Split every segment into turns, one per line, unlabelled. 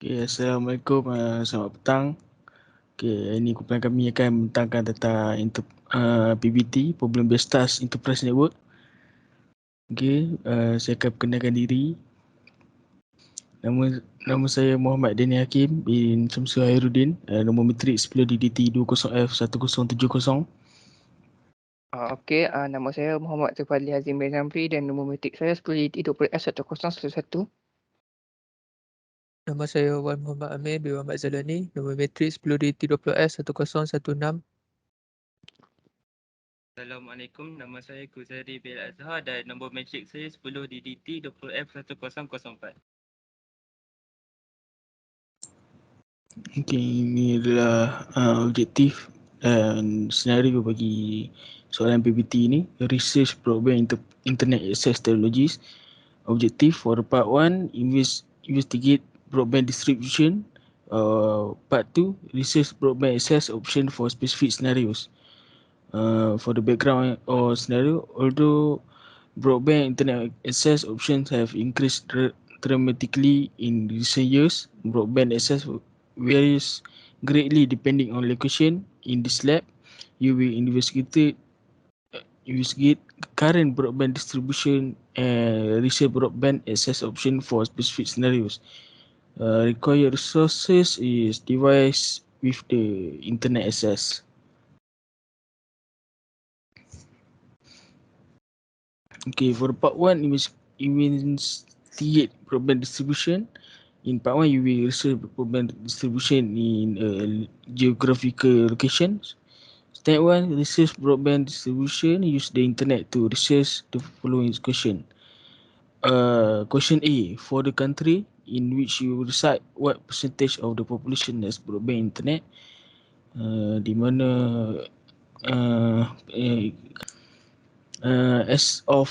Okay, Assalamualaikum, selamat petang. Okay, ini kumpulan kami akan membentangkan tentang PBT, Problem Based Task Enterprise Network. Okay, saya akan perkenalkan diri. Nama saya Muhammad DANIAL HAKIM bin SHAMSULHAIRUDIN, nombor matrik 10 DDT 20F1070.
Okey, nama saya Muhammad ZULFADHLI HAZIM bin ZAMRI dan nombor matrik saya 10D20F1011.
Nama saya Wan Muhammad AMIR bin Muhammad ZAILANI, nombor matrik 10D20S1010.
Assalamualaikum, nama saya Kuzari bin AZHAR dan nombor matrik saya 10DDT20F1004.
Okay, ini adalah objektif dan senario bagi soalan PBT ini. Research Broadband Internet Access Technologies. Objective for part 1, investigate broadband distribution. Part 2, research broadband access option for specific scenarios. For the background or scenario, although broadband internet access options have increased dramatically in recent years, broadband access varies greatly depending on location. In this lab, you will investigate current broadband distribution and research broadband access option for specific scenarios. Required resources is device with the internet access. Okay, for part 1, investigate broadband distribution. In part 1, you will research broadband distribution in geographical locations. Step 1, research broadband distribution. Use the internet to research the following question. Question A, for the country in which you reside, what percentage of the population has broadband internet? Di mana as of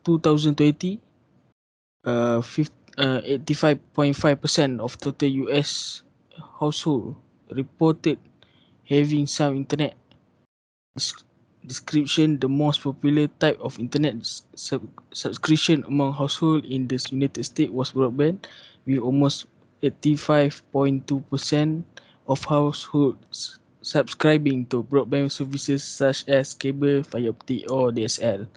2020, 85.5% of total US household reported having some internet. Description: the most popular type of internet subscription among households in the United States was broadband, with almost 85.2% of households subscribing to broadband services such as cable, fiber optic or DSL.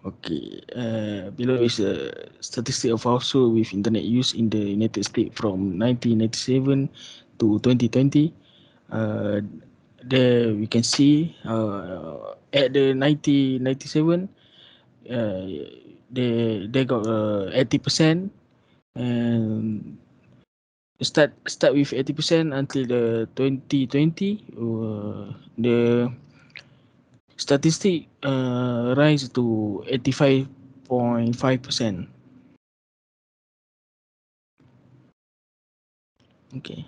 Okay, below is a statistic of household with internet use in the United States from 1997 to 2020. There we can see at the 1997, they got 80%, and start with 80% until the 2020. The statistic rise to 85.5%. Okay.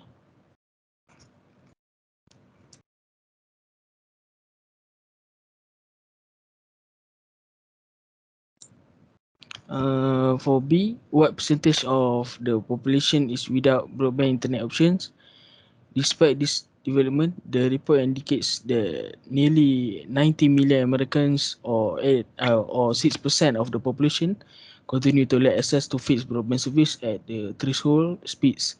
For B, what percentage of the population is without broadband internet options? Despite this development, the report indicates that nearly 90 million Americans, or 6% of the population, continue to lack access to fixed broadband service at the threshold speeds.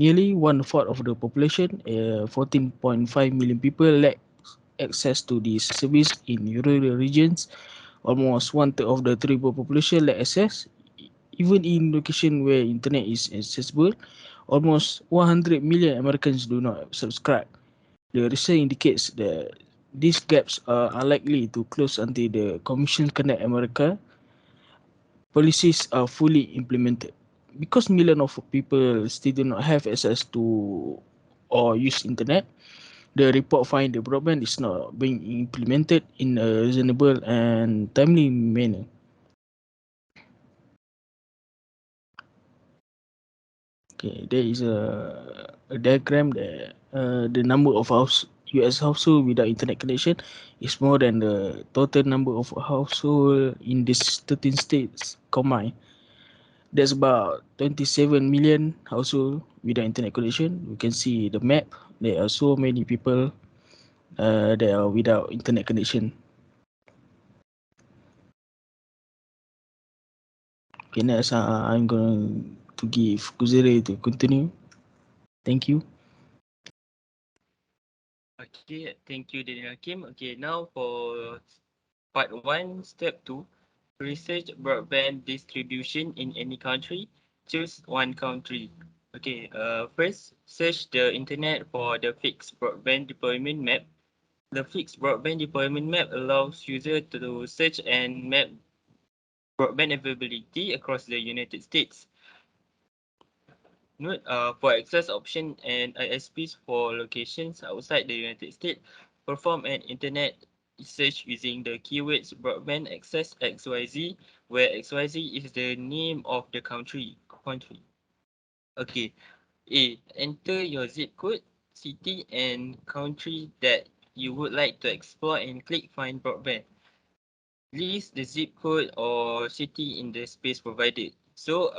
Nearly 1/4 of the population, 14.5 million people, lack access to this service in rural regions. Almost 1/3 of the tribal population lack access, even in location where internet is accessible. Almost 100 million Americans do not subscribe. The research indicates that these gaps are unlikely to close until the Commission Connect America policies are fully implemented. Because millions of people still do not have access to or use internet, the report finds the broadband is not being implemented in a reasonable and timely manner. Okay, there is a diagram that the number of US household without internet connection is more than the total number of household in these 13 states combined. There's about 27 million household without internet connection. We can see the map. There are so many people that are without internet connection. Okay, next I'm going to give Kuzere to continue. Thank you.
Okay, thank you, Daniel Hakim. Okay, now for part 1, step 2, research broadband distribution in any country. Choose one country. Okay, first, search the internet for the fixed broadband deployment map. The fixed broadband deployment map allows users to search and map broadband availability across the United States. Note, for access option and ISPs for locations outside the United States, perform an internet search using the keywords broadband access XYZ, where XYZ is the name of the country. Okay. A. Enter your zip code, city, and country that you would like to explore and click Find Broadband. List the zip code or city in the space provided. So,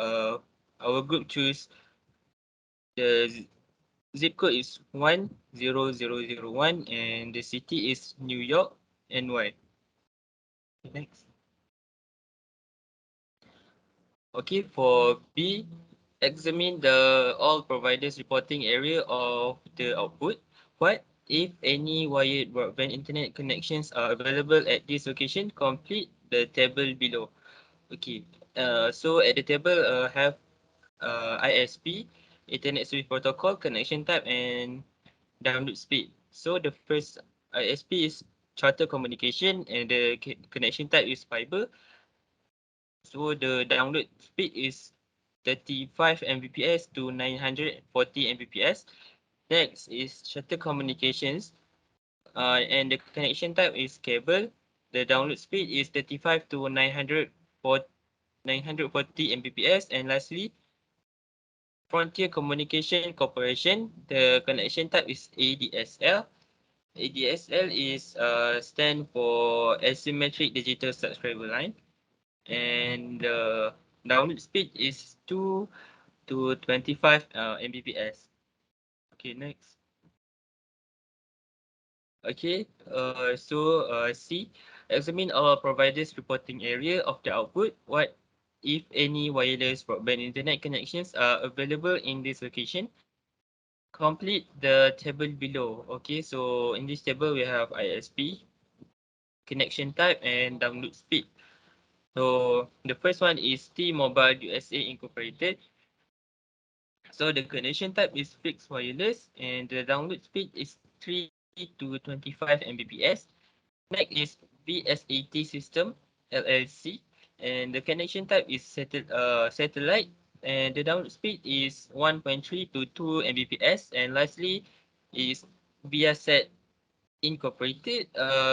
our group choose the zip code is 10001 and the city is New York, NY. Next. Okay, for B, examine the all providers reporting area of the output. What if any wired broadband internet connections are available at this location? Complete the table below. Okay, so at the table have ISP, Internet Service Protocol, connection type, and download speed. So the first ISP is Charter Communication and the connection type is fiber. So the download speed is 35 Mbps to 940 Mbps. Next is Charter Communications and the connection type is cable. The download speed is 35 to 940 Mbps. And lastly, Frontier Communication Corporation. The connection type is ADSL. ADSL is stand for Asymmetric Digital Subscriber Line, and the download speed is 2 to 25 Mbps. Okay, next. Okay, C, examine all providers reporting area of the output. What if any wireless broadband internet connections are available in this location? Complete the table below. Okay, so in this table we have ISP, connection type, and download speed. So the first one is T-Mobile USA Incorporated. So the connection type is fixed wireless and the download speed is 3 to 25 Mbps. Next is VSAT System LLC and the connection type is satellite and the download speed is 1.3 to 2 Mbps. And lastly is Viasat Incorporated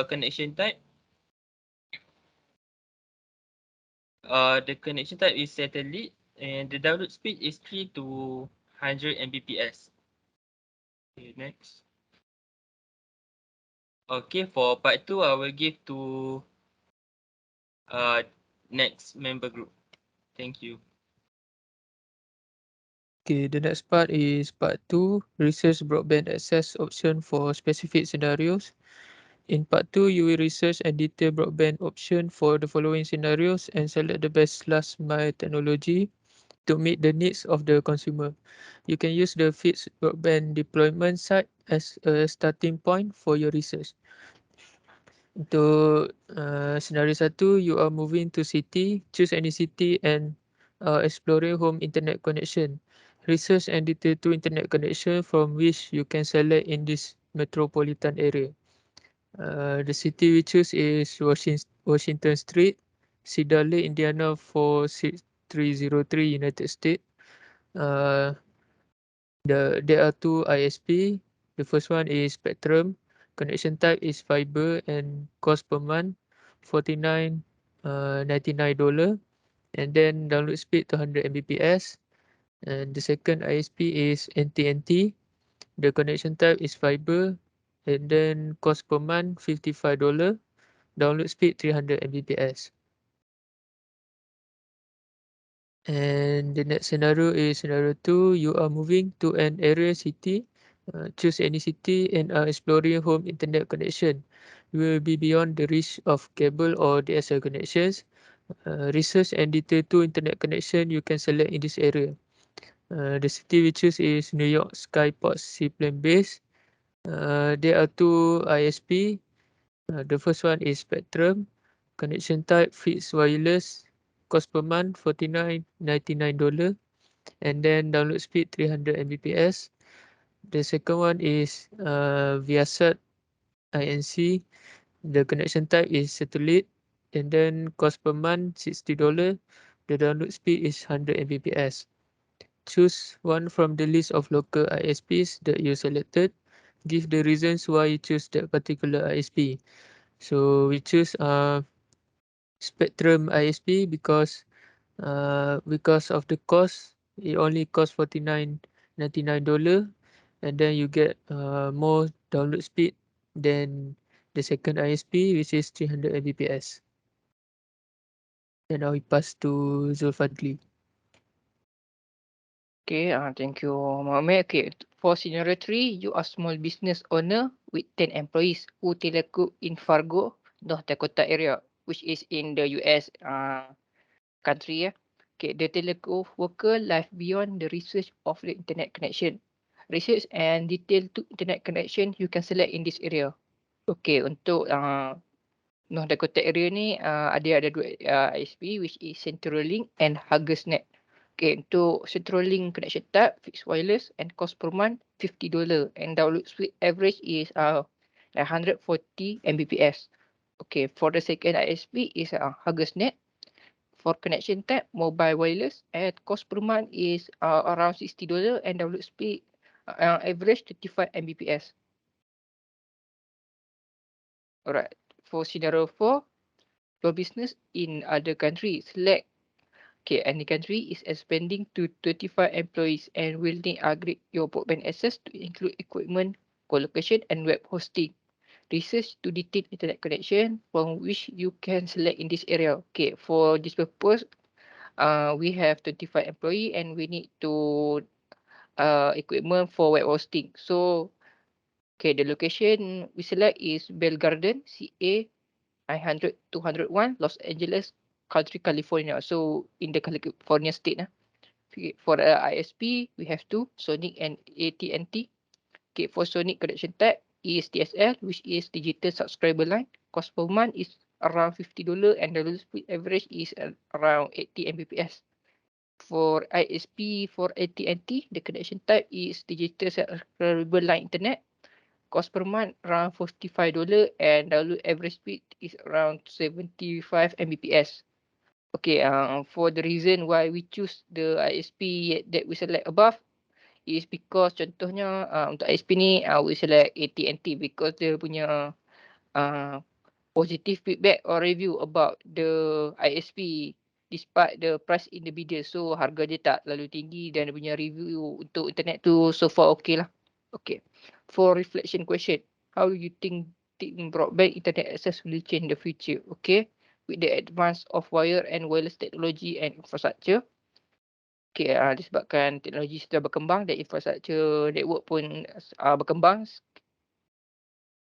connection type. The connection type is satellite and the download speed is 3 to 100 Mbps. Okay, next. Okay, for part 2, I will give to next member group. Thank you.
Okay, the next part is part 2, research broadband access option for specific scenarios. In part 2, you will research and detail broadband option for the following scenarios and select the best last mile technology to meet the needs of the consumer. You can use the fixed broadband deployment site as a starting point for your research. Untuk scenario 1, you are moving to city, choose any city and exploring home internet connection. Research and detail 2 internet connection from which you can select in this metropolitan area. The city we choose is Washington Street, Cedar Lake, Indiana 46303, United States. There are 2 ISP. The first one is Spectrum. Connection type is fiber and cost per month $49.99. And then download speed 200 Mbps. And the second ISP is NTNT. The connection type is fiber and then cost per month $55. Download speed 300 Mbps. And the next scenario is scenario 2. You are moving to an area city. Choose any city and are exploring home internet connection. You will be beyond the reach of cable or DSL connections. Research and detail 2 internet connection you can select in this area. The city we choose is New York Skyport Seaplane Base. There are 2 ISP. The first one is Spectrum. Connection type fixed wireless. Cost per month $49.99. And then download speed 300 Mbps. The second one is Viasat INC. The connection type is satellite. And then cost per month $60. The download speed is 100 Mbps. Choose one from the list of local ISPs that you selected. Give the reasons why you choose that particular ISP. So we choose Spectrum ISP because of the cost. It only costs $49.99, and then you get more download speed than the second ISP, which is 300 Mbps. Then now we pass to ZULFADHLI.
Okay, thank you, Mohamad. Okay, for scenario 3, you are small business owner with 10 employees who telecommute in Fargo, North Dakota area, which is in the US country. Okay, the telecom worker live beyond the research of the internet connection. Research and detail to internet connection you can select in this area. Okay, untuk North Dakota area ni ada 2 ISP which is CentralLink and HAZIM. Okay, untuk CentralLink connection type fixed wireless and cost per month $50 and download speed average is 140 Mbps. Okay, for the second ISP is HAZIM. For connection type mobile wireless and cost per month is around $60 and download speed average 35 Mbps. Alright, for scenario 4, your business in other countries. Select any country is expanding to 25 employees and will need upgrade your broadband access to include equipment, co-location and web hosting. Research to detail internet connection from which you can select in this area. Okay, for this purpose, we have 25 employee and we need to equipment for web hosting. So, the location we select is Bell Garden, CA 900-201, Los Angeles, Country, California. So in the California state. For the ISP, we have 2, Sonic and AT&T. Okay, for Sonic connection type is DSL, which is digital subscriber line. Cost per month is around $50 and the speed average is around 80 Mbps. For ISP for AT&T, the connection type is digital subscriber line internet. Cost per month around $45 and download average speed is around 75 Mbps. Okay, for the reason why we choose the ISP that we select above is because contohnya untuk ISP ni we select AT&T because dia punya positive feedback or review about the ISP despite the price in the bidder. So harga dia tak terlalu tinggi dan dia punya review untuk internet tu so far okay lah. Okay. For reflection question, how do you think broadband internet access will change in the future? Okay. With the advance of wire and wireless technology and infrastructure. Okay, disebabkan teknologi sudah berkembang dan infrastructure network pun berkembang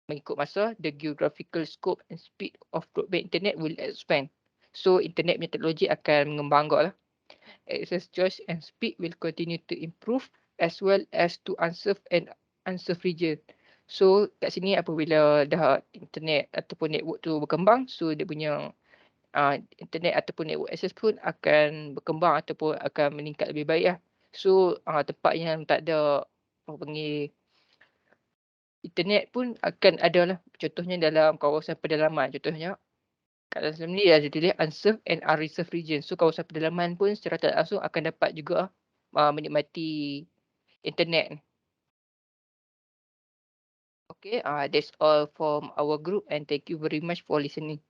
mengikut masa, the geographical scope and speed of broadband internet will expand. So, internet teknologi akan mengembang juga lah. Access choice and speed will continue to improve as well as to unserved and unserved region. So, kat sini apabila dah internet ataupun network tu berkembang, so dia punya internet ataupun network access pun akan berkembang ataupun akan meningkat lebih baik lah. So, tempat yang tak ada apa panggil internet pun akan ada lah. Contohnya dalam kawasan pedalaman. Contohnya kat dalam ni ada tulis unserved and unreserved region. So kawasan pedalaman pun secara tak langsung akan dapat juga menikmati internet. Okay, that's all from our group and thank you very much for listening.